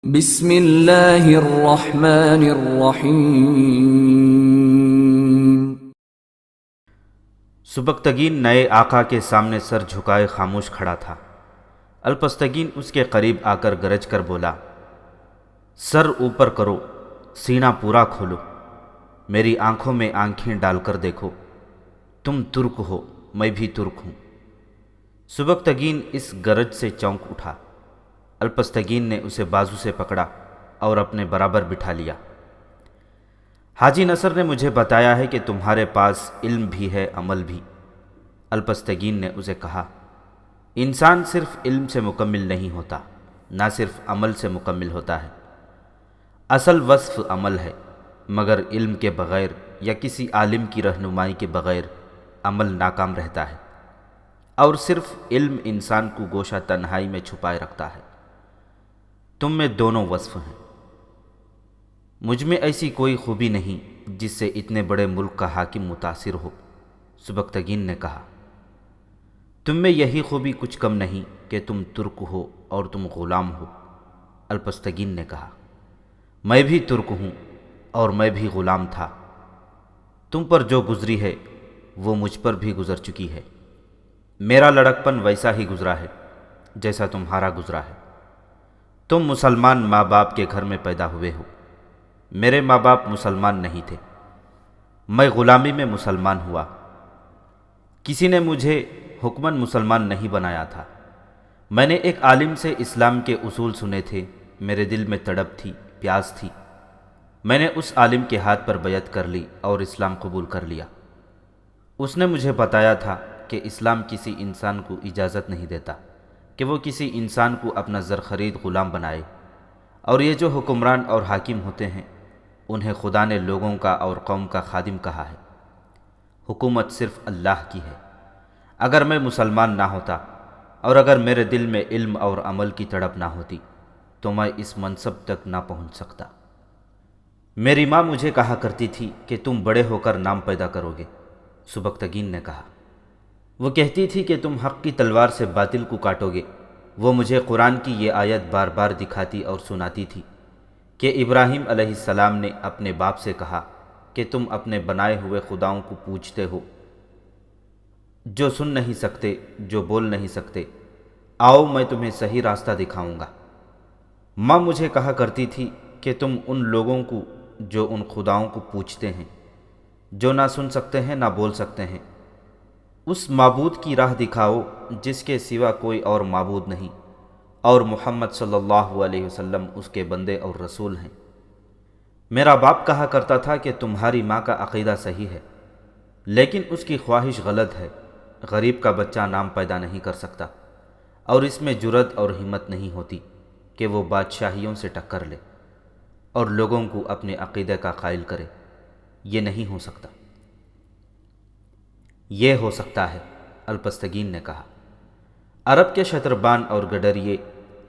بسم اللہ الرحمن الرحیم۔ سبکتگین نئے آقا کے سامنے سر جھکائے خاموش کھڑا تھا۔ الپستگین اس کے قریب آ کر گرج کر بولا، سر اوپر کرو، سینہ پورا کھولو، میری آنکھوں میں آنکھیں ڈال کر دیکھو، تم ترک ہو، میں بھی ترک ہوں۔ سبکتگین اس گرج سے چونک اٹھا۔ الپستگین نے اسے بازو سے پکڑا اور اپنے برابر بٹھا لیا۔ حاجی نصر نے مجھے بتایا ہے کہ تمہارے پاس علم بھی ہے، عمل بھی۔ الپستگین نے اسے کہا، انسان صرف علم سے مکمل نہیں ہوتا، نہ صرف عمل سے مکمل ہوتا ہے۔ اصل وصف عمل ہے، مگر علم کے بغیر یا کسی عالم کی رہنمائی کے بغیر عمل ناکام رہتا ہے، اور صرف علم انسان کو گوشہ تنہائی میں چھپائے رکھتا ہے۔ تم میں دونوں وصف ہیں۔ مجھ میں ایسی کوئی خوبی نہیں جس سے اتنے بڑے ملک کا حاکم متاثر ہو۔ سبکتگین نے کہا، تم میں یہی خوبی کچھ کم نہیں کہ تم ترک ہو اور تم غلام ہو۔ الپستگین نے کہا، میں بھی ترک ہوں اور میں بھی غلام تھا۔ تم پر جو گزری ہے وہ مجھ پر بھی گزر چکی ہے۔ میرا لڑکپن ویسا ہی گزرا ہے جیسا تمہارا گزرا ہے۔ تم مسلمان ماں باپ کے گھر میں پیدا ہوئے ہو، میرے ماں باپ مسلمان نہیں تھے، میں غلامی میں مسلمان ہوا۔ کسی نے مجھے حکماً مسلمان نہیں بنایا تھا۔ میں نے ایک عالم سے اسلام کے اصول سنے تھے، میرے دل میں تڑپ تھی، پیاس تھی۔ میں نے اس عالم کے ہاتھ پر بیعت کر لی اور اسلام قبول کر لیا۔ اس نے مجھے بتایا تھا کہ اسلام کسی انسان کو اجازت نہیں دیتا کہ وہ کسی انسان کو اپنا زرخرید غلام بنائے، اور یہ جو حکمران اور حاکم ہوتے ہیں انہیں خدا نے لوگوں کا اور قوم کا خادم کہا ہے۔ حکومت صرف اللہ کی ہے۔ اگر میں مسلمان نہ ہوتا اور اگر میرے دل میں علم اور عمل کی تڑپ نہ ہوتی تو میں اس منصب تک نہ پہنچ سکتا۔ میری ماں مجھے کہا کرتی تھی کہ تم بڑے ہو کر نام پیدا کرو گے۔ سبکتگین نے کہا، وہ کہتی تھی کہ تم حق کی تلوار سے باطل کو کاٹو گے۔ وہ مجھے قرآن کی یہ آیت بار بار دکھاتی اور سناتی تھی کہ ابراہیم علیہ السلام نے اپنے باپ سے کہا کہ تم اپنے بنائے ہوئے خداؤں کو پوجتے ہو جو سن نہیں سکتے، جو بول نہیں سکتے، آؤ میں تمہیں صحیح راستہ دکھاؤں گا۔ ماں مجھے کہا کرتی تھی کہ تم ان لوگوں کو جو ان خداؤں کو پوجتے ہیں، جو نہ سن سکتے ہیں نہ بول سکتے ہیں، اس معبود کی راہ دکھاؤ جس کے سوا کوئی اور معبود نہیں، اور محمد صلی اللہ علیہ وسلم اس کے بندے اور رسول ہیں۔ میرا باپ کہا کرتا تھا کہ تمہاری ماں کا عقیدہ صحیح ہے، لیکن اس کی خواہش غلط ہے۔ غریب کا بچہ نام پیدا نہیں کر سکتا، اور اس میں جرأت اور ہمت نہیں ہوتی کہ وہ بادشاہیوں سے ٹکر لے اور لوگوں کو اپنے عقیدے کا قائل کرے۔ یہ نہیں ہو سکتا۔ یہ ہو سکتا ہے، الپستگین نے کہا۔ عرب کے شتربان اور گڈریے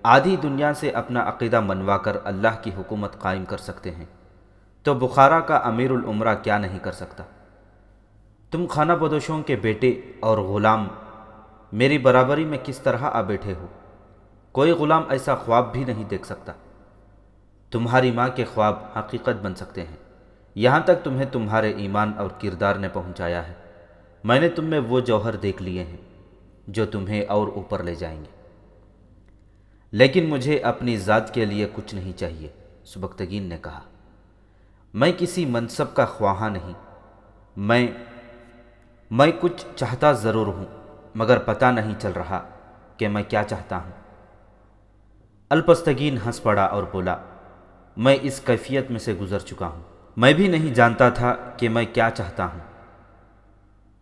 آدھی دنیا سے اپنا عقیدہ منوا کر اللہ کی حکومت قائم کر سکتے ہیں، تو بخارا کا امیر الامرا کیا نہیں کر سکتا؟ تم خانہ بدوشوں کے بیٹے اور غلام میری برابری میں کس طرح آ بیٹھے ہو؟ کوئی غلام ایسا خواب بھی نہیں دیکھ سکتا۔ تمہاری ماں کے خواب حقیقت بن سکتے ہیں، یہاں تک تمہیں تمہارے ایمان اور کردار نے پہنچایا ہے۔ میں نے تم میں وہ جوہر دیکھ لیے ہیں جو تمہیں اور اوپر لے جائیں گے، لیکن مجھے اپنی ذات کے لیے کچھ نہیں چاہیے۔ سبکتگین نے کہا، میں کسی منصب کا خواہاں نہیں، میں کچھ چاہتا ضرور ہوں، مگر پتہ نہیں چل رہا کہ میں کیا چاہتا ہوں۔ الپستگین ہنس پڑا اور بولا، میں اس کیفیت میں سے گزر چکا ہوں۔ میں بھی نہیں جانتا تھا کہ میں کیا چاہتا ہوں،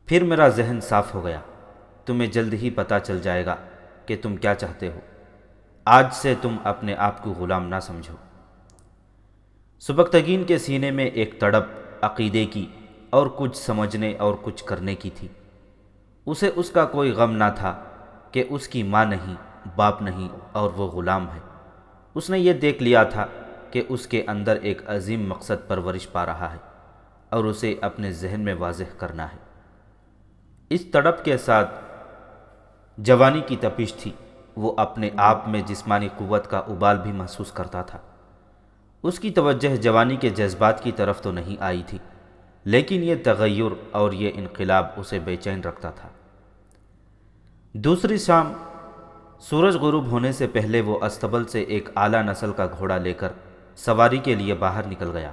پھر میرا ذہن صاف ہو گیا۔ تمہیں جلد ہی پتہ چل جائے گا کہ تم کیا چاہتے ہو۔ آج سے تم اپنے آپ کو غلام نہ سمجھو۔ سبکتگین کے سینے میں ایک تڑپ عقیدے کی اور کچھ سمجھنے اور کچھ کرنے کی تھی۔ اسے اس کا کوئی غم نہ تھا کہ اس کی ماں نہیں، باپ نہیں اور وہ غلام ہے۔ اس نے یہ دیکھ لیا تھا کہ اس کے اندر ایک عظیم مقصد پرورش پا رہا ہے اور اسے اپنے ذہن میں واضح کرنا ہے۔ اس تڑپ کے ساتھ جوانی کی تپش تھی۔ وہ اپنے آپ میں جسمانی قوت کا ابال بھی محسوس کرتا تھا۔ اس کی توجہ جوانی کے جذبات کی طرف تو نہیں آئی تھی، لیکن یہ تغیر اور یہ انقلاب اسے بے چین رکھتا تھا۔ دوسری شام سورج غروب ہونے سے پہلے وہ استبل سے ایک اعلیٰ نسل کا گھوڑا لے کر سواری کے لیے باہر نکل گیا۔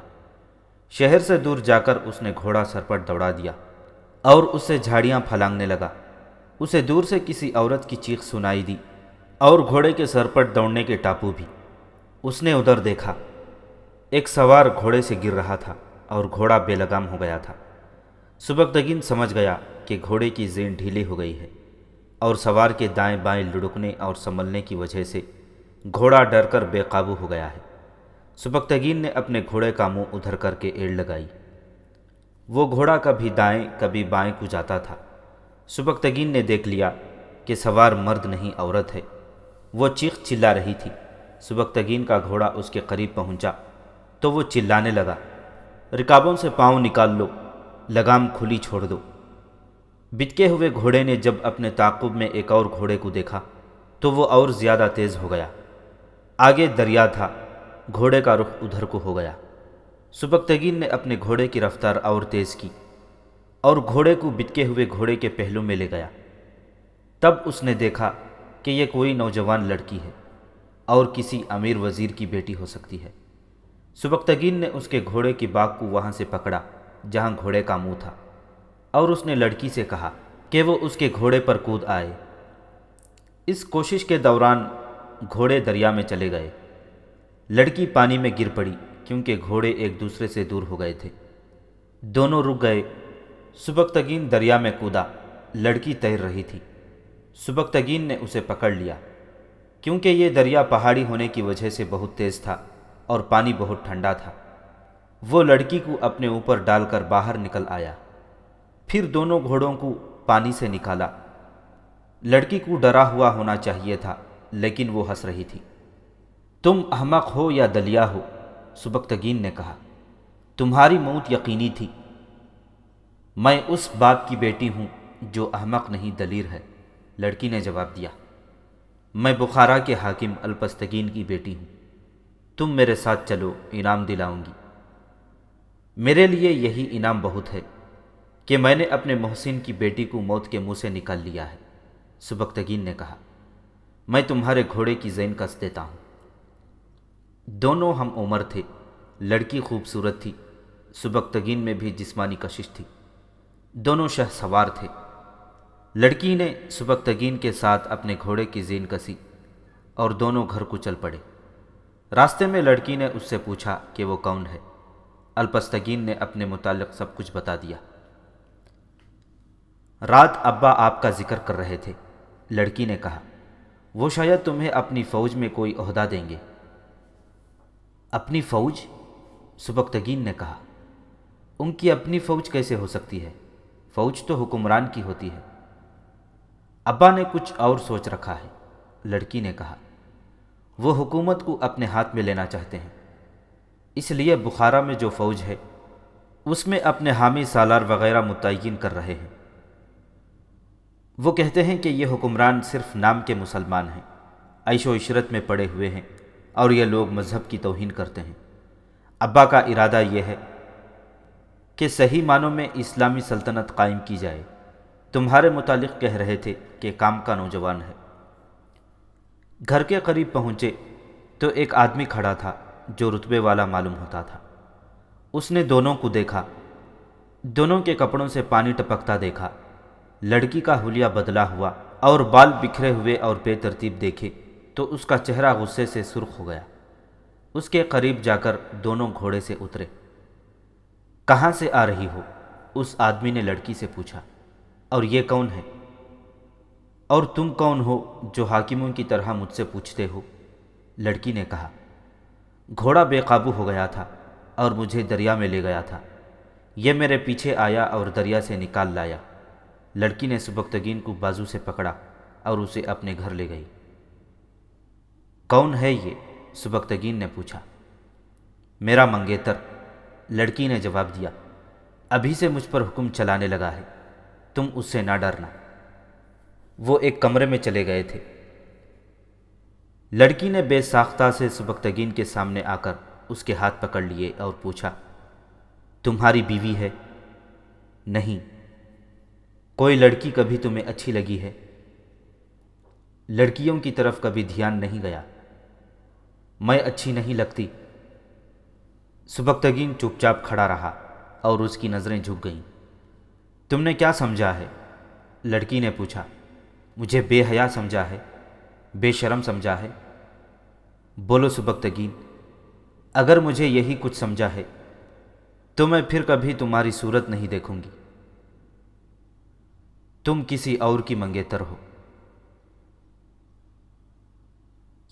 شہر سے دور جا کر اس نے گھوڑا سرپٹ دوڑا دیا اور اسے جھاڑیاں پھلانگنے لگا۔ اسے دور سے کسی عورت کی چیخ سنائی دی اور گھوڑے کے سرپٹ دوڑنے کے ٹاپو بھی۔ اس نے ادھر دیکھا، ایک سوار گھوڑے سے گر رہا تھا اور گھوڑا بے لگام ہو گیا تھا۔ سبکتگین سمجھ گیا کہ گھوڑے کی زین ڈھیلی ہو گئی ہے اور سوار کے دائیں بائیں لڑکنے اور سنبھلنے کی وجہ سے گھوڑا ڈر کر بے قابو ہو گیا ہے۔ سبکتگین نے اپنے گھوڑے کا منہ ادھر کر کے ایڑ لگائی۔ وہ گھوڑا کبھی دائیں کبھی بائیں کو جاتا تھا۔ سبکتگین نے دیکھ لیا کہ سوار مرد نہیں عورت ہے۔ وہ چیخ چلا رہی تھی۔ سبکتگین کا گھوڑا اس کے قریب پہنچا تو وہ چلانے لگا، رکابوں سے پاؤں نکال لو، لگام کھلی چھوڑ دو۔ بچکے ہوئے گھوڑے نے جب اپنے تعاقب میں ایک اور گھوڑے کو دیکھا تو وہ اور زیادہ تیز ہو گیا۔ آگے دریا تھا، گھوڑے کا رخ ادھر کو ہو گیا۔ سبکتگین نے اپنے گھوڑے کی رفتار اور تیز کی اور گھوڑے کو بچکے ہوئے گھوڑے کے پہلو میں لے گیا۔ تب اس نے دیکھا کہ یہ کوئی نوجوان لڑکی ہے اور کسی امیر وزیر کی بیٹی ہو سکتی ہے۔ سبکتگین نے اس کے گھوڑے کی باگ کو وہاں سے پکڑا جہاں گھوڑے کا منہ تھا اور اس نے لڑکی سے کہا کہ وہ اس کے گھوڑے پر کود آئے۔ اس کوشش کے دوران گھوڑے دریا میں چلے گئے۔ لڑکی پانی میں گر پڑی کیونکہ گھوڑے ایک دوسرے سے دور ہو گئے تھے۔ دونوں رک گئے۔ سبکتگین دریا میں کودا، لڑکی تیر رہی تھی۔ سبکتگین نے اسے پکڑ لیا کیونکہ یہ دریا پہاڑی ہونے کی وجہ سے بہت تیز تھا اور پانی بہت ٹھنڈا تھا۔ وہ لڑکی کو اپنے اوپر ڈال کر باہر نکل آیا، پھر دونوں گھوڑوں کو پانی سے نکالا۔ لڑکی کو ڈرا ہوا ہونا چاہیے تھا لیکن وہ ہنس رہی تھی۔ تم احمق ہو یا دلیا ہو، سبکتگین نے کہا، تمہاری موت یقینی تھی۔ میں اس باپ کی بیٹی ہوں جو احمق نہیں دلیر ہے، لڑکی نے جواب دیا۔ میں بخارا کے حاکم الپستگین کی بیٹی ہوں۔ تم میرے ساتھ چلو، انعام دلاؤں گی۔ میرے لیے یہی انعام بہت ہے کہ میں نے اپنے محسن کی بیٹی کو موت کے منہ سے نکال لیا ہے، سبکتگین نے کہا۔ میں تمہارے گھوڑے کی زین کس دیتا ہوں۔ دونوں ہم عمر تھے۔ لڑکی خوبصورت تھی، سبکتگین میں بھی جسمانی کشش تھی۔ دونوں شہ سوار تھے۔ لڑکی نے سبکتگین کے ساتھ اپنے گھوڑے کی زین کسی اور دونوں گھر کو چل پڑے۔ راستے میں لڑکی نے اس سے پوچھا کہ وہ کون ہے۔ الپستگین نے اپنے متعلق سب کچھ بتا دیا۔ رات ابا آپ کا ذکر کر رہے تھے، لڑکی نے کہا۔ وہ شاید تمہیں اپنی فوج میں کوئی عہدہ دیں گے۔ اپنی فوج؟ سبکتگین نے کہا۔ ان کی اپنی فوج کیسے ہو سکتی ہے؟ فوج تو حکمران کی ہوتی ہے۔ ابا نے کچھ اور سوچ رکھا ہے، لڑکی نے کہا۔ وہ حکومت کو اپنے ہاتھ میں لینا چاہتے ہیں، اس لیے بخارا میں جو فوج ہے اس میں اپنے حامی سالار وغیرہ متعین کر رہے ہیں۔ وہ کہتے ہیں کہ یہ حکمران صرف نام کے مسلمان ہیں، عیش و عشرت میں پڑے ہوئے ہیں اور یہ لوگ مذہب کی توہین کرتے ہیں۔ ابا کا ارادہ یہ ہے کہ صحیح معنوں میں اسلامی سلطنت قائم کی جائے۔ تمہارے متعلق کہہ رہے تھے کہ کام کا نوجوان ہے۔ گھر کے قریب پہنچے تو ایک آدمی کھڑا تھا جو رتبے والا معلوم ہوتا تھا۔ اس نے دونوں کو دیکھا، دونوں کے کپڑوں سے پانی ٹپکتا دیکھا۔ لڑکی کا حلیہ بدلا ہوا اور بال بکھرے ہوئے اور بے ترتیب دیکھے تو اس کا چہرہ غصے سے سرخ ہو گیا۔ اس کے قریب جا کر دونوں گھوڑے سے اترے۔ کہاں سے آ رہی ہو؟ اس آدمی نے لڑکی سے پوچھا۔ اور یہ کون ہے؟ اور تم کون ہو جو حاکموں کی طرح مجھ سے پوچھتے ہو؟ لڑکی نے کہا۔ گھوڑا بے قابو ہو گیا تھا اور مجھے دریا میں لے گیا تھا۔ یہ میرے پیچھے آیا اور دریا سے نکال لایا۔ لڑکی نے سبکتگین کو بازو سے پکڑا اور اسے اپنے گھر لے گئی۔ کون ہے یہ؟ سبکتگین نے پوچھا۔ میرا منگیتر، لڑکی نے جواب دیا۔ ابھی سے مجھ پر حکم چلانے لگا ہے، تم اس سے نہ ڈرنا۔ وہ ایک کمرے میں چلے گئے تھے۔ لڑکی نے بے ساختہ سے سبکتگین کے سامنے آ کر اس کے ہاتھ پکڑ لیے اور پوچھا، تمہاری بیوی ہے؟ نہیں۔ کوئی لڑکی کبھی تمہیں اچھی لگی ہے؟ لڑکیوں کی طرف کبھی دھیان نہیں گیا۔ میں اچھی نہیں لگتی؟ سبکتگین چپ چاپ کھڑا رہا اور اس کی نظریں جھک گئیں۔ تم نے کیا سمجھا ہے؟ لڑکی نے پوچھا۔ مجھے بے حیا سمجھا ہے، بے شرم سمجھا ہے؟ بولو سبکتگین، اگر مجھے یہی کچھ سمجھا ہے تو میں پھر کبھی تمہاری صورت نہیں دیکھوں گی۔ تم کسی اور کی منگیتر ہو۔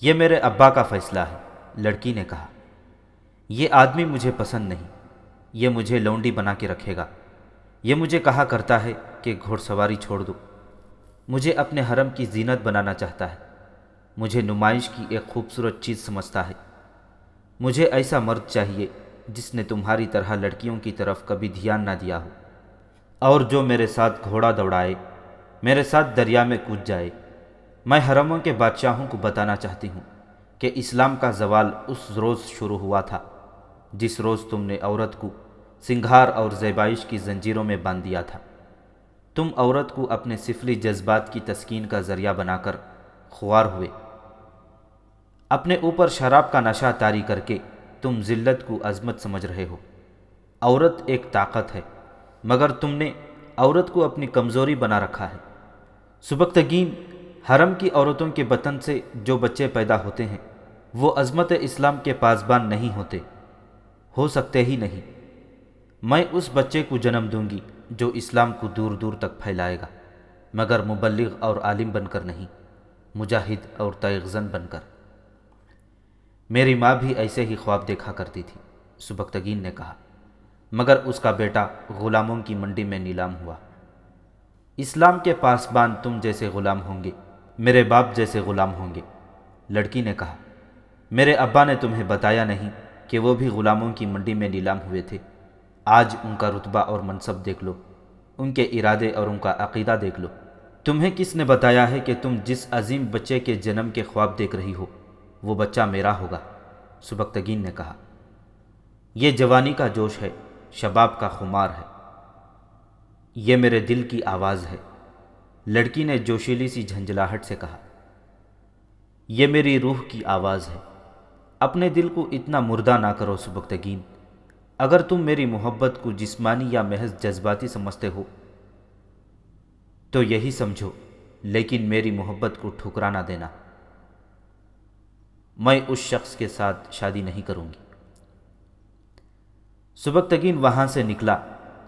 یہ میرے ابا کا فیصلہ ہے، لڑکی نے کہا۔ یہ آدمی مجھے پسند نہیں، یہ مجھے لونڈی بنا کے رکھے گا۔ یہ مجھے کہا کرتا ہے کہ گھوڑ سواری چھوڑ دو۔ مجھے اپنے حرم کی زینت بنانا چاہتا ہے، مجھے نمائش کی ایک خوبصورت چیز سمجھتا ہے۔ مجھے ایسا مرد چاہیے جس نے تمہاری طرح لڑکیوں کی طرف کبھی دھیان نہ دیا ہو، اور جو میرے ساتھ گھوڑا دوڑائے، میرے ساتھ دریا میں کود جائے۔ میں حرموں کے بادشاہوں کو بتانا چاہتی ہوں کہ اسلام کا زوال اس روز شروع ہوا تھا جس روز تم نے عورت کو سنگھار اور زیبائش کی زنجیروں میں باندھ دیا تھا۔ تم عورت کو اپنے سفلی جذبات کی تسکین کا ذریعہ بنا کر خوار ہوئے۔ اپنے اوپر شراب کا نشہ طاری کر کے تم ذلت کو عظمت سمجھ رہے ہو۔ عورت ایک طاقت ہے، مگر تم نے عورت کو اپنی کمزوری بنا رکھا ہے۔ سبکتگین، حرم کی عورتوں کے بطن سے جو بچے پیدا ہوتے ہیں وہ عظمت اسلام کے پاسبان نہیں ہوتے، ہو سکتے ہی نہیں۔ میں اس بچے کو جنم دوں گی جو اسلام کو دور دور تک پھیلائے گا، مگر مبلغ اور عالم بن کر نہیں، مجاہد اور تیغزن بن کر۔ میری ماں بھی ایسے ہی خواب دیکھا کرتی تھی، سبکتگین نے کہا، مگر اس کا بیٹا غلاموں کی منڈی میں نیلام ہوا۔ اسلام کے پاسبان تم جیسے غلام ہوں گے، میرے باپ جیسے غلام ہوں گے، لڑکی نے کہا۔ میرے ابا نے تمہیں بتایا نہیں کہ وہ بھی غلاموں کی منڈی میں نیلام ہوئے تھے؟ آج ان کا رتبہ اور منصب دیکھ لو، ان کے ارادے اور ان کا عقیدہ دیکھ لو۔ تمہیں کس نے بتایا ہے کہ تم جس عظیم بچے کے جنم کے خواب دیکھ رہی ہو وہ بچہ میرا ہوگا؟ سبکتگین نے کہا۔ یہ جوانی کا جوش ہے، شباب کا خمار ہے، یہ میرے دل کی آواز ہے، لڑکی نے جوشیلی سی جھنجھلاہٹ سے کہا۔ یہ میری روح کی آواز ہے۔ اپنے دل کو اتنا مردہ نہ کرو سبکتگین۔ اگر تم میری محبت کو جسمانی یا محض جذباتی سمجھتے ہو تو یہی سمجھو، لیکن میری محبت کو ٹھکرا نہ دینا۔ میں اس شخص کے ساتھ شادی نہیں کروں گی۔ سبکتگین وہاں سے نکلا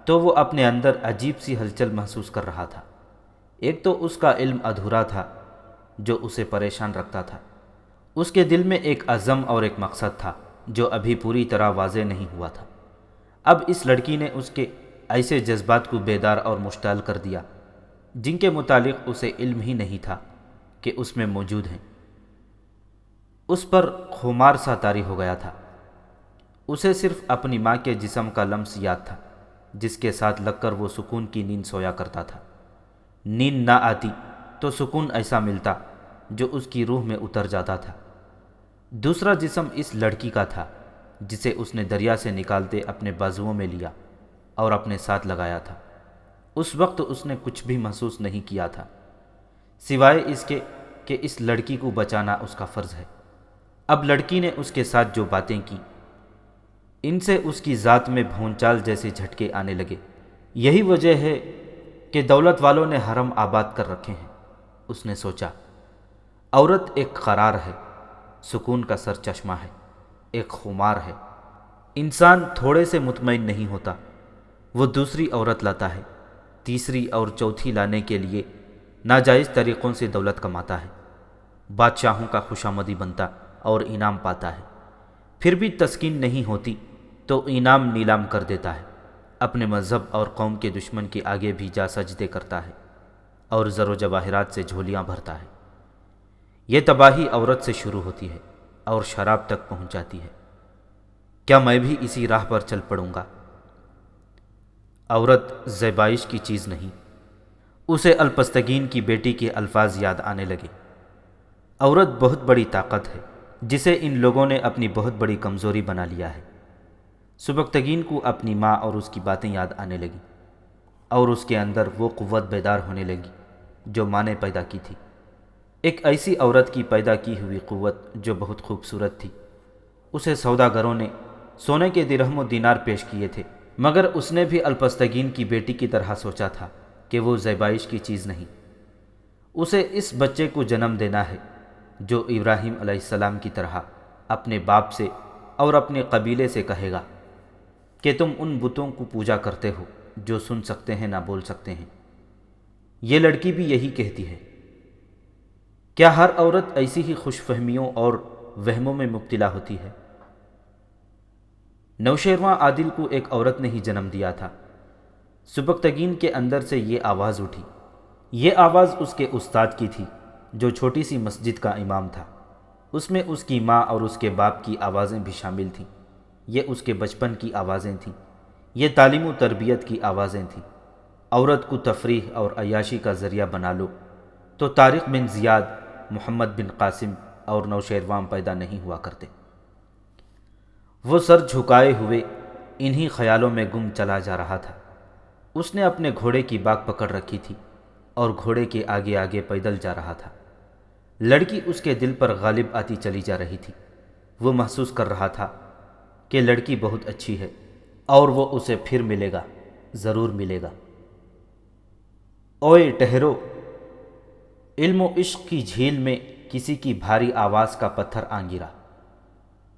تو وہ اپنے اندر عجیب سی ہلچل محسوس کر رہا تھا۔ ایک تو اس کا علم ادھورا تھا جو اسے پریشان رکھتا تھا۔ اس کے دل میں ایک عزم اور ایک مقصد تھا جو ابھی پوری طرح واضح نہیں ہوا تھا۔ اب اس لڑکی نے اس کے ایسے جذبات کو بیدار اور مشتعل کر دیا جن کے متعلق اسے علم ہی نہیں تھا کہ اس میں موجود ہیں۔ اس پر خمار سا طاری ہو گیا تھا۔ اسے صرف اپنی ماں کے جسم کا لمس یاد تھا جس کے ساتھ لگ کر وہ سکون کی نیند سویا کرتا تھا۔ نیند نہ آتی تو سکون ایسا ملتا جو اس کی روح میں اتر جاتا تھا۔ دوسرا جسم اس لڑکی کا تھا جسے اس نے دریا سے نکالتے اپنے بازوؤں میں لیا اور اپنے ساتھ لگایا تھا۔ اس وقت اس نے کچھ بھی محسوس نہیں کیا تھا سوائے اس کے کہ اس لڑکی کو بچانا اس کا فرض ہے۔ اب لڑکی نے اس کے ساتھ جو باتیں کی ان سے اس کی ذات میں بھونچال جیسے جھٹکے آنے لگے۔ یہی وجہ ہے کہ دولت والوں نے حرم آباد کر رکھے ہیں، اس نے سوچا۔ عورت ایک قرار ہے، سکون کا سر چشمہ ہے، ایک خمار ہے۔ انسان تھوڑے سے مطمئن نہیں ہوتا، وہ دوسری عورت لاتا ہے، تیسری اور چوتھی لانے کے لیے ناجائز طریقوں سے دولت کماتا ہے، بادشاہوں کا خوشامدی بنتا اور انعام پاتا ہے۔ پھر بھی تسکین نہیں ہوتی تو انعام نیلام کر دیتا ہے، اپنے مذہب اور قوم کے دشمن کے آگے بھی جا سجدے کرتا ہے اور زر و جواہرات سے جھولیاں بھرتا ہے۔ یہ تباہی عورت سے شروع ہوتی ہے اور شراب تک پہنچ جاتی ہے۔ کیا میں بھی اسی راہ پر چل پڑوں گا؟ عورت زیبائش کی چیز نہیں۔ اسے الپستگین کی بیٹی کے الفاظ یاد آنے لگے۔ عورت بہت بڑی طاقت ہے جسے ان لوگوں نے اپنی بہت بڑی کمزوری بنا لیا ہے۔ سبکتگین کو اپنی ماں اور اس کی باتیں یاد آنے لگیں اور اس کے اندر وہ قوت بیدار ہونے لگی جو ماں نے پیدا کی تھی، ایک ایسی عورت کی پیدا کی ہوئی قوت جو بہت خوبصورت تھی۔ اسے سوداگروں نے سونے کے درہم و دینار پیش کیے تھے، مگر اس نے بھی الپستگین کی بیٹی کی طرح سوچا تھا کہ وہ زیبائش کی چیز نہیں۔ اسے اس بچے کو جنم دینا ہے جو ابراہیم علیہ السلام کی طرح اپنے باپ سے اور اپنے قبیلے سے کہے گا کہ تم ان بتوں کو پوجا کرتے ہو جو سن سکتے ہیں نہ بول سکتے ہیں۔ یہ لڑکی بھی یہی کہتی ہے۔ کیا ہر عورت ایسی ہی خوش فہمیوں اور وہموں میں مبتلا ہوتی ہے؟ نوشیروان عادل کو ایک عورت نے ہی جنم دیا تھا۔ سبکتگین کے اندر سے یہ آواز اٹھی۔ یہ آواز اس کے استاد کی تھی جو چھوٹی سی مسجد کا امام تھا۔ اس میں اس کی ماں اور اس کے باپ کی آوازیں بھی شامل تھیں۔ یہ اس کے بچپن کی آوازیں تھیں۔ یہ تعلیم و تربیت کی آوازیں تھیں۔ عورت کو تفریح اور عیاشی کا ذریعہ بنا لو تو طارق بن زیاد، محمد بن قاسم اور نوشیروان پیدا نہیں ہوا کرتے۔ وہ سر جھکائے ہوئے انہی خیالوں میں گم چلا جا رہا تھا۔ اس نے اپنے گھوڑے کی باگ پکڑ رکھی تھی اور گھوڑے کے آگے آگے پیدل جا رہا تھا۔ لڑکی اس کے دل پر غالب آتی چلی جا رہی تھی۔ وہ محسوس کر رہا تھا کہ لڑکی بہت اچھی ہے اور وہ اسے پھر ملے گا، ضرور ملے گا۔ اوئے ٹھہرو! علم و عشق کی جھیل میں کسی کی بھاری آواز کا پتھر آ گرا۔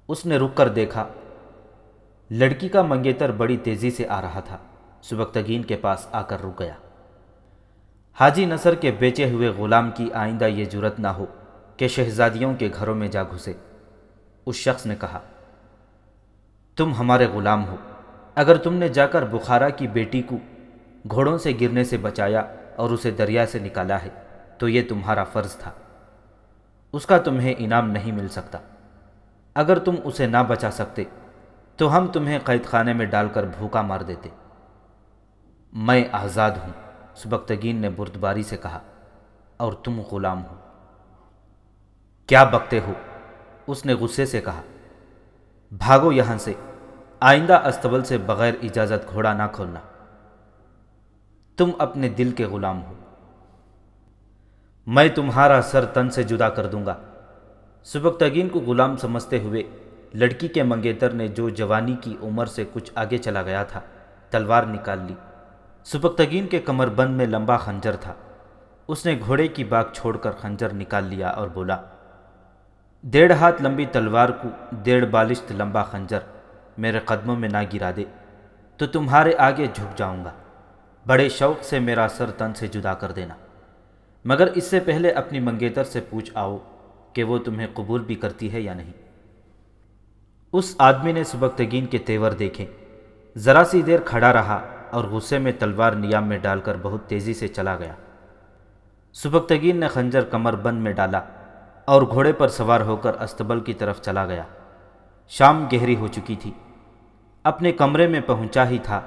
اس نے رک کر دیکھا۔ لڑکی کا منگیتر بڑی تیزی سے آ رہا تھا۔ سبکتگین کے پاس آ کر رک گیا۔ حاجی نصر کے بیچے ہوئے غلام کی آئندہ یہ جرت نہ ہو کہ شہزادیوں کے گھروں میں جا گھسے۔ اس شخص نے کہا، تم ہمارے غلام ہو۔ اگر تم نے جا کر بخارا کی بیٹی کو گھوڑوں سے گرنے سے بچایا اور اسے دریا سے نکالا ہے تو یہ تمہارا فرض تھا۔ اس کا تمہیں انعام نہیں مل سکتا۔ اگر تم اسے نہ بچا سکتے تو ہم تمہیں قید خانے میں ڈال کر بھوکا مار دیتے۔ میں آزاد ہوں، سبکتگین نے بردباری سے کہا، اور تم غلام ہو۔ کیا بکتے ہو؟ اس نے غصے سے کہا۔ بھاگو یہاں سے، آئندہ استبل سے بغیر اجازت گھوڑا نہ کھولنا۔ تم اپنے دل کے غلام ہو۔ میں تمہارا سر تن سے جدا کر دوں گا۔ سبکتگین کو غلام سمجھتے ہوئے لڑکی کے منگیتر نے جو جوانی کی عمر سے کچھ آگے چلا گیا تھا تلوار نکال لی۔ سبکتگین کے کمر بند میں لمبا خنجر تھا۔ اس نے گھوڑے کی باگ چھوڑ کر خنجر نکال لیا اور بولا، 1.5 ہاتھ لمبی تلوار کو 1.5 بالشت لمبا خنجر میرے قدموں میں نہ گرا دے تو تمہارے آگے جھک جاؤں گا۔ بڑے شوق سے میرا سر تن سے جدا کر دینا، مگر اس سے پہلے اپنی منگیتر سے پوچھ آؤ کہ وہ تمہیں قبول بھی کرتی ہے یا نہیں۔ اس آدمی نے سبکتگین کے تیور دیکھے، ذرا سی دیر کھڑا رہا اور غصے میں تلوار نیام میں ڈال کر بہت تیزی سے چلا گیا۔ سبکتگین نے خنجر کمر بند میں ڈالا اور گھوڑے پر سوار ہو کر استبل کی طرف چلا گیا۔ شام گہری ہو چکی تھی۔ اپنے کمرے میں پہنچا ہی تھا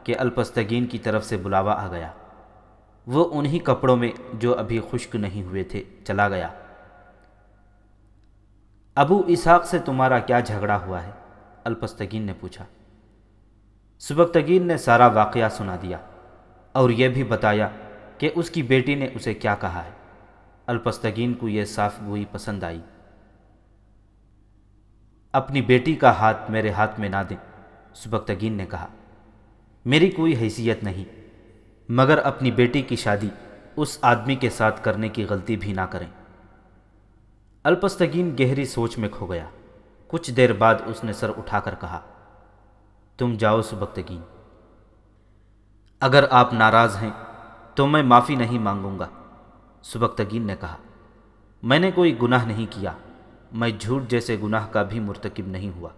کہ الپستگین کی طرف سے بلاوا آ گیا۔ وہ انہی کپڑوں میں جو ابھی خشک نہیں ہوئے تھے چلا گیا۔ ابو اسحاق سے تمہارا کیا جھگڑا ہوا ہے؟ الپستگین نے پوچھا۔ سبکتگین نے سارا واقعہ سنا دیا اور یہ بھی بتایا کہ اس کی بیٹی نے اسے کیا کہا ہے۔ الپستگین کو یہ صاف گوئی پسند آئی۔ اپنی بیٹی کا ہاتھ میرے ہاتھ میں نہ دیں، سبکتگین نے کہا۔ میری کوئی حیثیت نہیں، مگر اپنی بیٹی کی شادی اس آدمی کے ساتھ کرنے کی غلطی بھی نہ کریں۔ الپستگین گہری سوچ میں کھو گیا۔ کچھ دیر بعد اس نے سر اٹھا کر کہا، تم جاؤ سبکتگین۔ اگر آپ ناراض ہیں تو میں معافی نہیں مانگوں گا، سبکتگین نے کہا۔ میں نے کوئی گناہ نہیں کیا، میں جھوٹ جیسے گناہ کا بھی مرتکب نہیں ہوا۔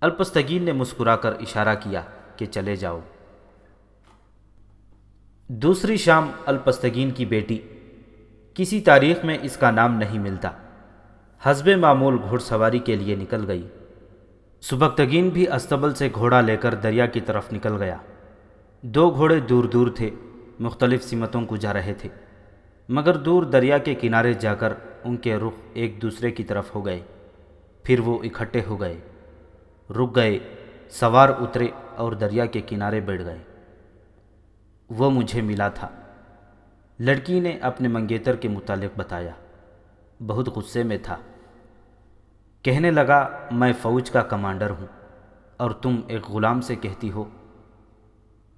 الپستگین نے مسکرا کر اشارہ کیا کہ چلے جاؤ۔ دوسری شام الپستگین کی بیٹی، کسی تاریخ میں اس کا نام نہیں ملتا، حسب معمول گھوڑ سواری کے لیے نکل گئی۔ سبکتگین بھی استبل سے گھوڑا لے کر دریا کی طرف نکل گیا۔ 2 گھوڑے دور دور تھے، مختلف سمتوں کو جا رہے تھے۔ مگر دور دریا کے کنارے جا کر ان کے رخ ایک دوسرے کی طرف ہو گئے۔ پھر وہ اکٹھے ہو گئے، رک گئے، سوار اترے اور دریا کے کنارے بیٹھ گئے۔ وہ مجھے ملا تھا۔ لڑکی نے اپنے منگیتر کے متعلق بتایا۔ بہت غصے میں تھا۔ کہنے لگا، میں فوج کا کمانڈر ہوں اور تم ایک غلام سے کہتی ہو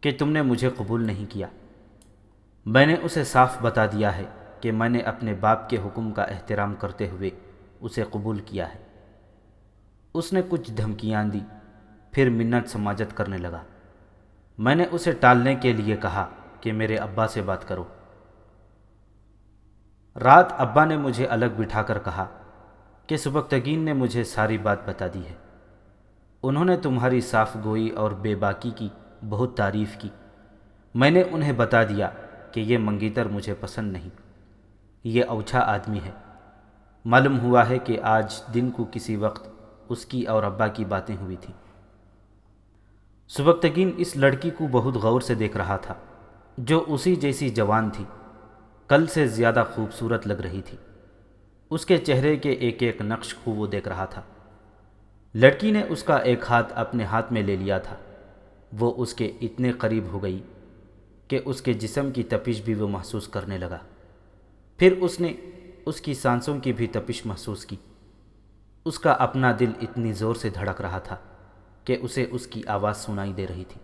کہ تم نے مجھے قبول نہیں کیا۔ میں نے اسے صاف بتا دیا ہے کہ میں نے اپنے باپ کے حکم کا احترام کرتے ہوئے اسے قبول کیا ہے۔ اس نے کچھ دھمکیاں دی، پھر منت سماجت کرنے لگا۔ میں نے اسے ٹالنے کے لیے کہا کہ میرے ابا سے بات کرو۔ رات ابا نے مجھے الگ بٹھا کر کہا کہ سبکتگین نے مجھے ساری بات بتا دی ہے۔ انہوں نے تمہاری صاف گوئی اور بے باکی کی بہت تعریف کی۔ میں نے انہیں بتا دیا کہ یہ منگیتر مجھے پسند نہیں، یہ اوچھا آدمی ہے۔ معلوم ہوا ہے کہ آج دن کو کسی وقت اس کی اور ابا کی باتیں ہوئی تھیں۔ سبکتگین اس لڑکی کو بہت غور سے دیکھ رہا تھا، جو اسی جیسی جوان تھی، کل سے زیادہ خوبصورت لگ رہی تھی۔ اس کے چہرے کے ایک ایک نقش کو وہ دیکھ رہا تھا۔ لڑکی نے اس کا ایک ہاتھ اپنے ہاتھ میں لے لیا تھا۔ وہ اس کے اتنے قریب ہو گئی کہ اس کے جسم کی تپش بھی وہ محسوس کرنے لگا۔ پھر اس نے اس کی سانسوں کی بھی تپش محسوس کی۔ اس کا اپنا دل اتنی زور سے دھڑک رہا تھا کہ اسے اس کی آواز سنائی دے رہی تھی۔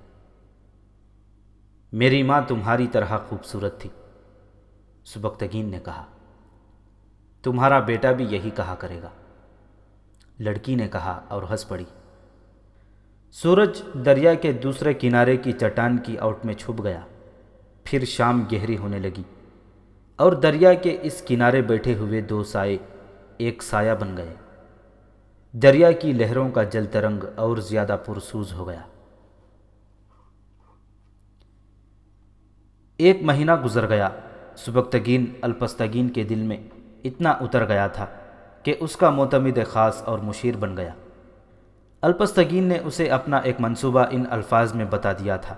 میری ماں تمہاری طرح خوبصورت تھی، سبکتگین نے کہا۔ تمہارا بیٹا بھی یہی کہا کرے گا، لڑکی نے کہا اور ہنس پڑی۔ سورج دریا کے دوسرے کنارے کی چٹان کی اوٹ میں چھپ گیا۔ پھر شام گہری ہونے لگی اور دریا کے اس کنارے بیٹھے ہوئے دو سائے ایک سایہ بن گئے۔ دریا کی لہروں کا جل ترنگ اور زیادہ پرسوز ہو گیا۔ ایک مہینہ گزر گیا۔ سبکتگین الپستگین کے دل میں اتنا اتر گیا تھا کہ اس کا معتمد خاص اور مشیر بن گیا۔ الپستگین نے اسے اپنا ایک منصوبہ ان الفاظ میں بتا دیا تھا۔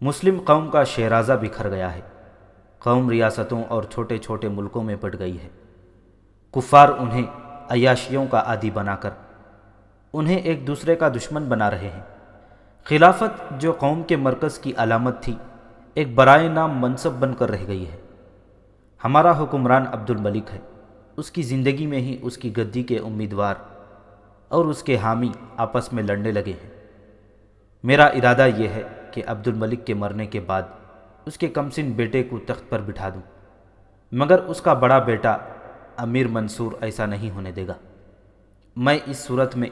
مسلم قوم کا شیرازہ بکھر گیا ہے۔ قوم ریاستوں اور چھوٹے چھوٹے ملکوں میں بٹ گئی ہے۔ کفار انہیں عیاشیوں کا عادی بنا کر انہیں ایک دوسرے کا دشمن بنا رہے ہیں۔ خلافت جو قوم کے مرکز کی علامت تھی، ایک برائے نام منصب بن کر رہ گئی ہے۔ ہمارا حکمران عبد الملک ہے۔ اس کی زندگی میں ہی اس کی گدی کے امیدوار اور اس کے حامی آپس میں لڑنے لگے ہیں۔ میرا ارادہ یہ ہے کہ عبد الملک کے مرنے کے بعد اس کے کمسن بیٹے کو تخت پر بٹھا دوں، مگر اس کا بڑا بیٹا امیر منصور ایسا نہیں ہونے دے گا۔ میں اس صورت میں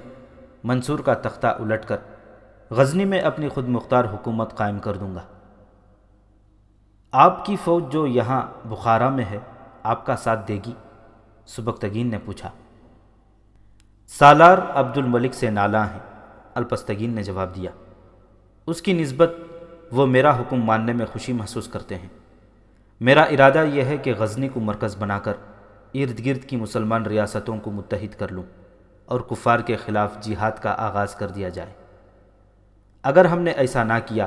منصور کا تختہ الٹ کر غزنی میں اپنی خود مختار حکومت قائم کر دوں گا۔ آپ کی فوج جو یہاں بخارا میں ہے، آپ کا ساتھ دے گی؟ سبکتگین نے پوچھا۔ سالار عبد الملک سے نالاں ہیں، الپستگین نے جواب دیا۔ اس کی نسبت وہ میرا حکم ماننے میں خوشی محسوس کرتے ہیں۔ میرا ارادہ یہ ہے کہ غزنی کو مرکز بنا کر ارد گرد کی مسلمان ریاستوں کو متحد کر لوں اور کفار کے خلاف جہاد کا آغاز کر دیا جائے۔ اگر ہم نے ایسا نہ کیا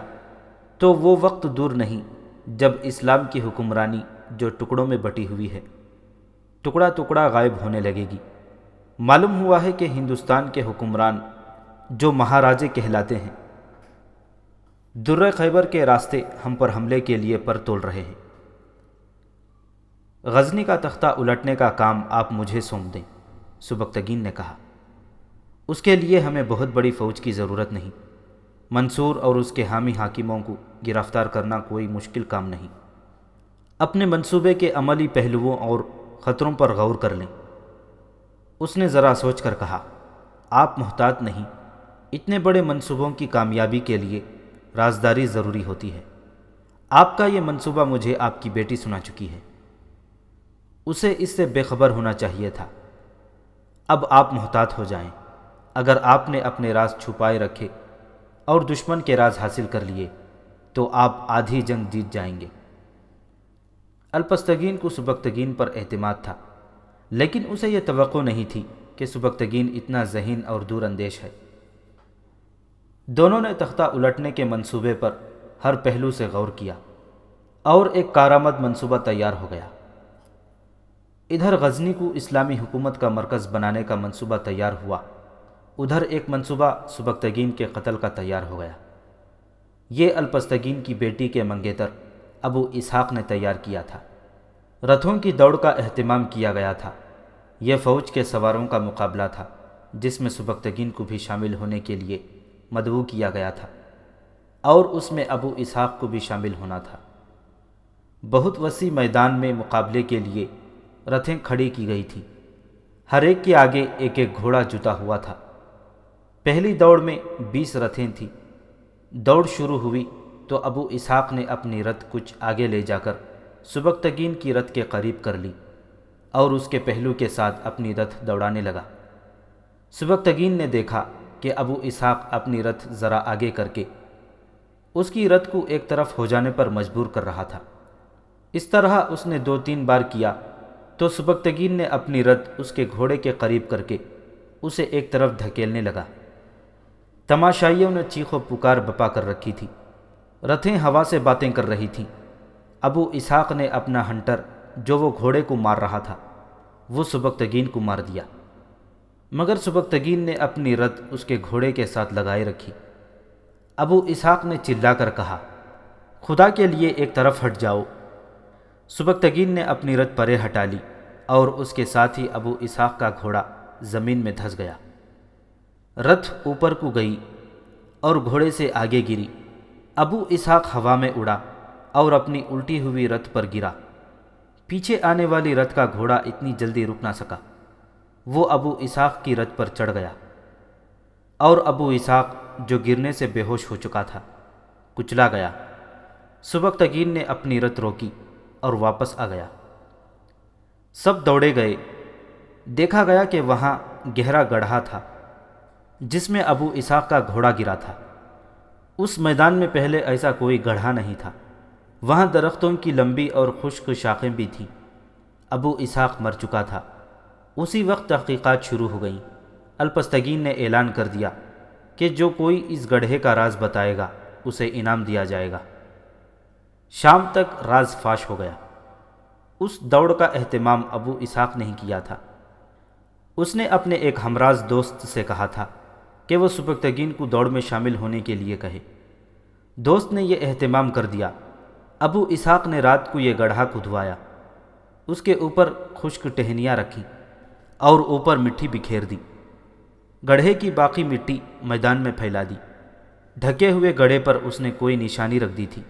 تو وہ وقت دور نہیں جب اسلام کی حکمرانی جو ٹکڑوں میں بٹی ہوئی ہے، ٹکڑا ٹکڑا غائب ہونے لگے گی۔ معلوم ہوا ہے کہ ہندوستان کے حکمران جو مہاراجے کہلاتے ہیں، درِ خیبر کے راستے ہم پر حملے کے لیے پر تول رہے ہیں۔ غزنی کا تختہ الٹنے کا کام آپ مجھے سونپ دیں، سبکتگین نے کہا۔ اس کے لیے ہمیں بہت بڑی فوج کی ضرورت نہیں۔ منصور اور اس کے حامی حاکموں کو گرفتار کرنا کوئی مشکل کام نہیں۔ اپنے منصوبے کے عملی پہلوؤں اور خطروں پر غور کر لیں۔ اس نے ذرا سوچ کر کہا، آپ محتاط نہیں، اتنے بڑے منصوبوں کی کامیابی کے لیے رازداری ضروری ہوتی ہے۔ آپ کا یہ منصوبہ مجھے آپ کی بیٹی سنا چکی ہے، اسے اس سے بے خبر ہونا چاہیے تھا۔ اب آپ محتاط ہو جائیں۔ اگر آپ نے اپنے راز چھپائے رکھے اور دشمن کے راز حاصل کر لیے تو آپ آدھی جنگ جیت جائیں گے۔ الپستگین کو سبکتگین پر اعتماد تھا، لیکن اسے یہ توقع نہیں تھی کہ سبکتگین اتنا ذہین اور دور اندیش ہے۔ دونوں نے تختہ الٹنے کے منصوبے پر ہر پہلو سے غور کیا اور ایک کارآمد منصوبہ تیار ہو گیا۔ ادھر غزنی کو اسلامی حکومت کا مرکز بنانے کا منصوبہ تیار ہوا، ادھر ایک منصوبہ سبکتگین کے قتل کا تیار ہو گیا۔ یہ الپستگین کی بیٹی کے منگیتر ابو اسحاق نے تیار کیا تھا۔ رتھوں کی دوڑ کا اہتمام کیا گیا تھا۔ یہ فوج کے سواروں کا مقابلہ تھا جس میں سبکتگین کو بھی شامل ہونے کے لیے مدعو کیا گیا تھا، اور اس میں ابو اسحاق کو بھی شامل ہونا تھا۔ بہت وسیع میدان میں مقابلے کے لیے رتھیں کھڑی کی گئی تھیں، ہر ایک کے آگے ایک ایک گھوڑا جتا ہوا تھا۔ پہلی دوڑ میں 20 رتھیں تھیں۔ دوڑ شروع ہوئی تو ابو اسحاق نے اپنی رتھ کچھ آگے لے جا کر سبکتگین کی رتھ کے قریب کر لی اور اس کے پہلو کے ساتھ اپنی رتھ دوڑانے لگا۔ سبکتگین نے دیکھا کہ ابو اسحاق اپنی رتھ ذرا آگے کر کے اس کی رتھ کو ایک طرف ہو جانے پر مجبور کر رہا تھا۔ اس طرح اس نے 2-3 بار کیا تو سبکتگین نے اپنی رتھ اس کے گھوڑے کے قریب کر کے اسے ایک طرف دھکیلنے لگا۔ تماشائیوں نے چیخ و پکار بپا کر رکھی تھی، رتھیں ہوا سے باتیں کر رہی تھیں۔ ابو اسحاق نے اپنا ہنٹر جو وہ گھوڑے کو مار رہا تھا وہ سبکتگین کو مار دیا، مگر سبکتگین نے اپنی رتھ اس کے گھوڑے کے ساتھ لگائے رکھی۔ ابو اسحاق نے چلا کر کہا، خدا کے لیے ایک طرف ہٹ جاؤ۔ سبکتگین نے اپنی رتھ پرے ہٹا لی اور اس کے ساتھ ہی ابو اسحاق کا گھوڑا زمین میں دھس گیا۔ رتھ اوپر کو گئی اور گھوڑے سے آگے گری۔ ابو اسحاق ہوا میں اڑا اور اپنی الٹی ہوئی رتھ پر گرا۔ پیچھے آنے والی رتھ کا گھوڑا اتنی جلدی رک نہ سکا، وہ ابو اسحاق کی رتھ پر چڑھ گیا اور ابو اسحاق جو گرنے سے بے ہوش ہو چکا تھا کچلا گیا۔ سبکتگین نے اپنی رتھ روکی اور واپس آ گیا۔ سب دوڑے گئے۔ دیکھا گیا کہ وہاں گہرا گڑھا تھا جس میں ابو اسحاق کا گھوڑا گرا تھا۔ اس میدان میں پہلے ایسا کوئی گڑھا نہیں تھا۔ وہاں درختوں کی لمبی اور خشک شاخیں بھی تھیں۔ ابو اسحاق مر چکا تھا۔ اسی وقت تحقیقات شروع ہو گئیں۔ الپستگین نے اعلان کر دیا کہ جو کوئی اس گڑھے کا راز بتائے گا اسے انعام دیا جائے گا۔ شام تک راز فاش ہو گیا۔ اس دوڑ کا اہتمام ابو اسحاق نے ہی کیا تھا۔ اس نے اپنے ایک ہمراز دوست سے کہا تھا کہ وہ سبکتگین کو دوڑ میں شامل ہونے کے لیے کہے۔ دوست نے یہ اہتمام کر دیا۔ ابو اسحاق نے رات کو یہ گڑھا کھدوایا، اس کے اوپر خشک ٹہنیاں رکھیں اور اوپر مٹی بکھیر دی۔ گڑھے کی باقی مٹی میدان میں پھیلا دی۔ ڈھکے ہوئے گڑھے پر اس نے کوئی نشانی رکھ دی تھی۔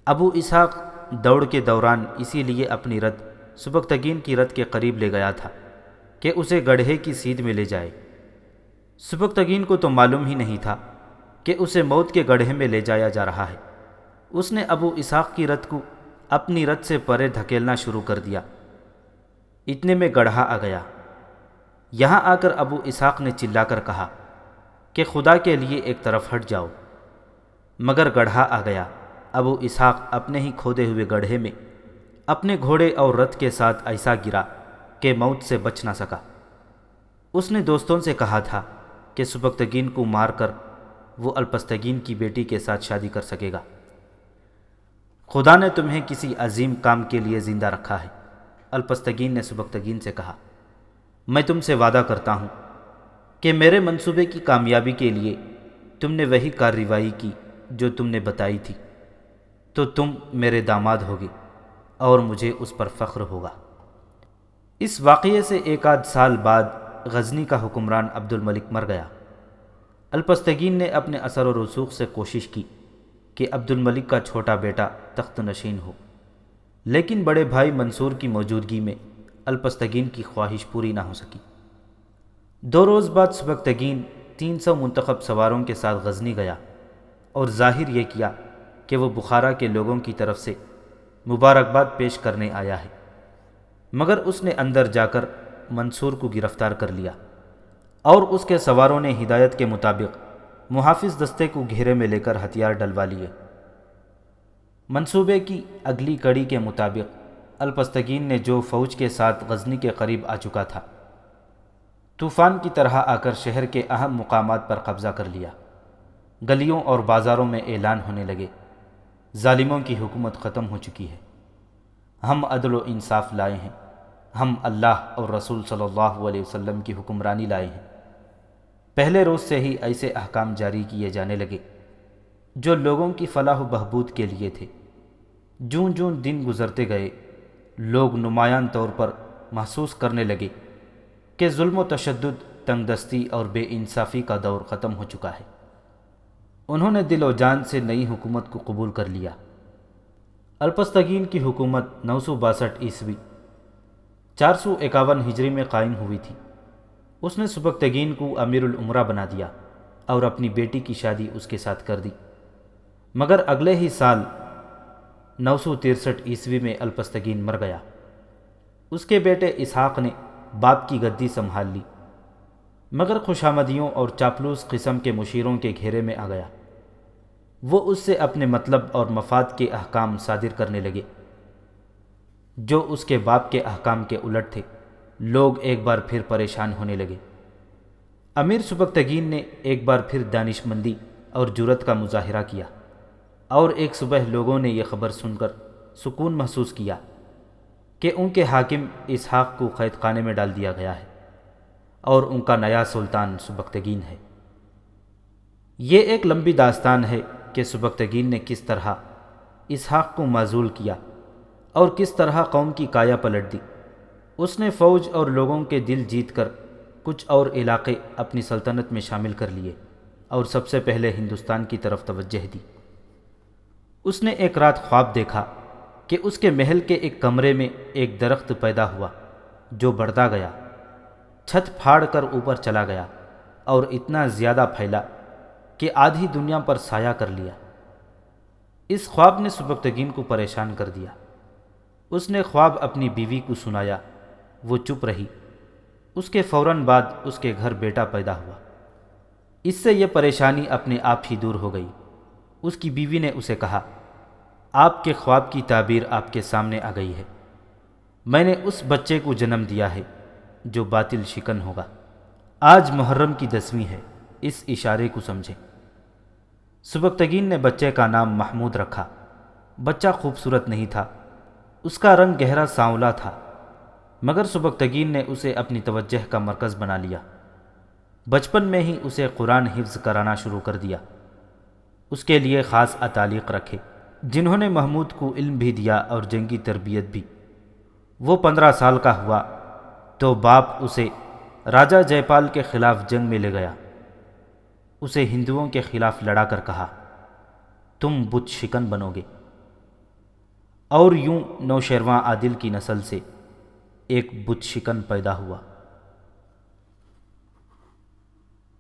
ابو اسحاق دوڑ کے دوران اسی لیے اپنی رتھ سبکتگین کی رتھ کے قریب لے گیا تھا کہ اسے گڑھے کی سیدھ میں لے جائے۔ سبکتگین کو تو معلوم ہی نہیں تھا کہ اسے موت کے گڑھے میں لے جایا جا رہا ہے۔ اس نے ابو اسحاق کی رتھ کو اپنی رتھ سے پرے دھکیلنا شروع کر دیا۔ اتنے میں گڑھا آ گیا۔ یہاں آ کر ابو اسحاق نے چلا کر کہا کہ خدا کے لیے ایک طرف ہٹ جاؤ، مگر گڑھا آ گیا۔ ابو اسحاق اپنے ہی کھودے ہوئے گڑھے میں اپنے گھوڑے اور رتھ کے ساتھ ایسا گرا کہ موت سے بچ نہ سکا۔ اس نے دوستوں سے کہا تھا کہ سبکتگین کو مار کر وہ الپستگین کی بیٹی کے ساتھ شادی کر سکے گا۔ خدا نے تمہیں کسی عظیم کام کے لیے زندہ رکھا ہے، الپستگین نے سبکتگین سے کہا۔ میں تم سے وعدہ کرتا ہوں کہ میرے منصوبے کی کامیابی کے لیے تم نے وہی کارروائی کی جو تم نے بتائی تھی، تو تم میرے داماد ہوگے اور مجھے اس پر فخر ہوگا۔ اس واقعے سے ایک آدھ سال بعد غزنی کا حکمران عبد الملک مر گیا۔ الپستگین نے اپنے اثر و رسوخ سے کوشش کی کہ عبد الملک کا چھوٹا بیٹا تخت نشین ہو، لیکن بڑے بھائی منصور کی موجودگی میں الپستگین کی خواہش پوری نہ ہو سکی۔ 2 روز بعد سبکتگین 300 منتخب سواروں کے ساتھ غزنی گیا اور ظاہر یہ کیا کہ وہ بخارا کے لوگوں کی طرف سے مبارکباد پیش کرنے آیا ہے، مگر اس نے اندر جا کر منصور کو گرفتار کر لیا اور اس کے سواروں نے ہدایت کے مطابق محافظ دستے کو گھیرے میں لے کر ہتھیار ڈلوا لیے۔ منصوبے کی اگلی کڑی کے مطابق الپستگین نے جو فوج کے ساتھ غزنی کے قریب آ چکا تھا، طوفان کی طرح آ کر شہر کے اہم مقامات پر قبضہ کر لیا۔ گلیوں اور بازاروں میں اعلان ہونے لگے، ظالموں کی حکومت ختم ہو چکی ہے، ہم عدل و انصاف لائے ہیں، ہم اللہ اور رسول صلی اللہ علیہ وسلم کی حکمرانی لائے ہیں۔ پہلے روز سے ہی ایسے احکام جاری کیے جانے لگے جو لوگوں کی فلاح و بہبود کے لیے تھے۔ جوں جوں دن گزرتے گئے، لوگ نمایاں طور پر محسوس کرنے لگے کہ ظلم و تشدد، تنگ دستی اور بے انصافی کا دور ختم ہو چکا ہے۔ انہوں نے دل و جان سے نئی حکومت کو قبول کر لیا۔ الپستگین کی حکومت 962 عیسوی 451 ہجری میں قائم ہوئی تھی۔ اس نے سبکتگین کو امیر الامراء بنا دیا اور اپنی بیٹی کی شادی اس کے ساتھ کر دی، مگر اگلے ہی سال 963 عیسوی میں الپستگین مر گیا۔ اس کے بیٹے اسحاق نے باپ کی گدی سنبھال لی، مگر خوشامدیوں اور چاپلوس قسم کے مشیروں کے گھیرے میں آ گیا۔ وہ اس سے اپنے مطلب اور مفاد کے احکام صادر کرنے لگے جو اس کے باپ کے احکام کے الٹ تھے۔ لوگ ایک بار پھر پریشان ہونے لگے۔ امیر سبکتگین نے ایک بار پھر دانش مندی اور جرأت کا مظاہرہ کیا، اور ایک صبح لوگوں نے یہ خبر سن کر سکون محسوس کیا کہ ان کے حاکم اسحاق کو قید خانے میں ڈال دیا گیا ہے اور ان کا نیا سلطان سبکتگین ہے۔ یہ ایک لمبی داستان ہے کہ سبکتگین نے کس طرح اسحاق کو معزول کیا اور کس طرح قوم کی کایا پلٹ دی۔ اس نے فوج اور لوگوں کے دل جیت کر کچھ اور علاقے اپنی سلطنت میں شامل کر لیے اور سب سے پہلے ہندوستان کی طرف توجہ دی۔ اس نے ایک رات خواب دیکھا کہ اس کے محل کے ایک کمرے میں ایک درخت پیدا ہوا جو بڑھتا گیا، چھت پھاڑ کر اوپر چلا گیا اور اتنا زیادہ پھیلا کہ آدھی دنیا پر سایہ کر لیا۔ اس خواب نے سبکتگین کو پریشان کر دیا۔ اس نے خواب اپنی بیوی کو سنایا، وہ چپ رہی۔ اس کے فوراً بعد اس کے گھر بیٹا پیدا ہوا۔ اس سے یہ پریشانی اپنے آپ ہی دور ہو گئی۔ اس کی بیوی نے اسے کہا، آپ کے خواب کی تعبیر آپ کے سامنے آ گئی ہے۔ میں نے اس بچے کو جنم دیا ہے جو باطل شکن ہوگا۔ آج محرم کی 10ویں ہے، اس اشارے کو سمجھیں۔ سبکتگین نے بچے کا نام محمود رکھا۔ بچہ خوبصورت نہیں تھا، اس کا رنگ گہرا سانولا تھا، مگر سبکتگین نے اسے اپنی توجہ کا مرکز بنا لیا۔ بچپن میں ہی اسے قرآن حفظ کرانا شروع کر دیا۔ اس کے لیے خاص اتالیق رکھے جنہوں نے محمود کو علم بھی دیا اور جنگی تربیت بھی۔ وہ 15 سال کا ہوا تو باپ اسے راجہ جے پال کے خلاف جنگ میں لے گیا۔ اسے ہندوؤں کے خلاف لڑا کر کہا، تم بت شکن بنو گے، اور یوں نوشیروان عادل کی نسل سے ایک بت شکن پیدا ہوا۔